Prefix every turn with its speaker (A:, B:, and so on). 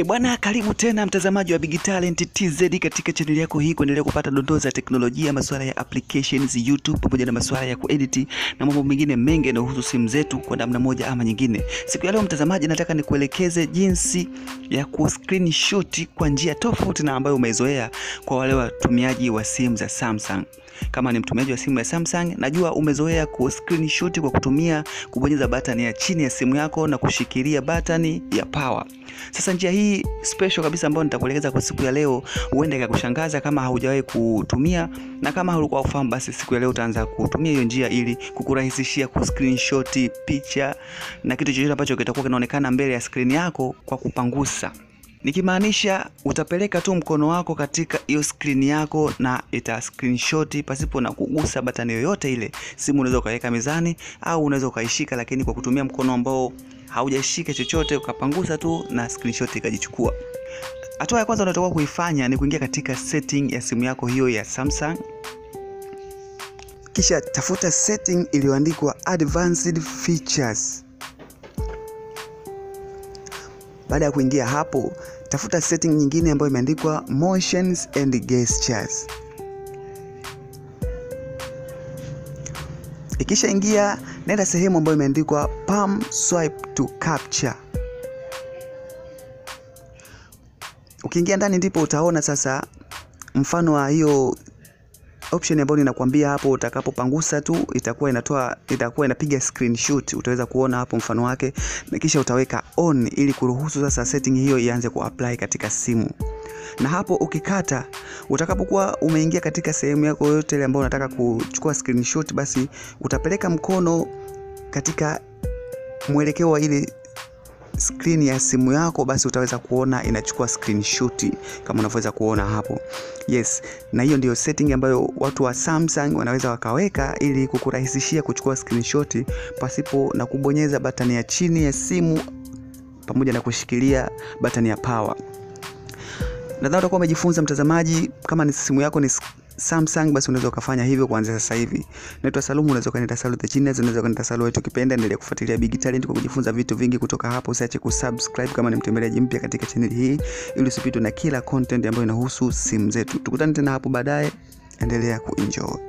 A: Bwana, karibu tena mtazamaji wa Big Talent TZ katika channel yako hii kuendelea kupata dondoo za teknolojia, masuala ya applications, YouTube pamoja na masuala ya kuedit na mambo mengine mengi yanayohusu simu zetu kwa namna moja ama nyingine. Siku ya leo mtazamaji, nataka nikuelekeze jinsi ya screenshot kwa njia tofauti na ambayo umezoea kwa wale watumiaji wa simu za Samsung. Kama ni mtumiaji wa simu ya Samsung, najua umezoea screenshot kwa kutumia kubonyeza button ya chini ya simu yako na kushikilia button ya power. Sasa njia hii special kabisa ambayo nitakuelekeza kwa siku ya leo huenda ikakushangaza kama haujawahi kutumia, na kama haukuwa ufahamu basi siku ya leo utaanza kutumia hiyo njia ili kukurahisishia screenshot picha na kitu chochote ambacho kitakuwa kinaonekana mbele ya screen yako kwa kupangusa. Nikimaanisha utapeleka tu mkono wako katika hiyo screen yako na ita screenshot pasipo na kugusa button yoyote ile. Simu unaweza ukaweka mezani au unaweza ukaishika, lakini kwa kutumia mkono ambao haujashika chochote ukapangusa tu na screenshot ikajichukua. Hatua ya kwanza unatakiwa kuifanya ni kuingia katika setting ya simu yako hiyo ya Samsung. Kisha tafuta setting iliyoandikwa advanced features. Baada ya kuingia hapo, tafuta setting nyingine ambayo imeandikwa motions and gestures. Ikisha ingia, nenda sehemu ambayo imeandikwa palm swipe to capture. Ukiingia ndani ndipo utaona sasa mfano wa hiyo option ambayo ninakwambia hapo. Utakapopangusa tu itakuwa inapiga screenshot. Utaweza kuona hapo mfano wake, na kisha utaweka on ili kuruhusu sasa setting hiyo ianze kuapply katika simu. Na hapo ukikata, utakapokuwa umeingia katika sehemu yako yote ile ambayo unataka kuchukua screenshot, basi utapeleka mkono katika mwelekeo wa ile screen ya simu yako, basi utaweza kuona inachukua screenshot kama unavyoweza kuona hapo. Yes, na hiyo ndio setting ambayo watu wa Samsung wanaweza wakaweka ili kukurahisishia kuchukua screenshot pasipo na kubonyeza button ya chini ya simu pamoja na kushikilia button ya power. Nadhani utakuwa umejifunza mtazamaji. Kama ni simu yako ni Samsung, basi unaweza ukafanya hivyo kuanzia sasa hivi. Naitwa Salumu, unaweza kuniita Salu the Genius, unaweza kuniita Salu wetu ukipenda. Endelea kufuatilia Big Talent kwa kujifunza vitu vingi kutoka hapo. Usiache kusubscribe kama ni mtembeleaji mpya katika channel hii ili usipitwe na kila content ambayo inahusu simu zetu. Tukutane tena hapo baadaye. Endelea kuenjoy.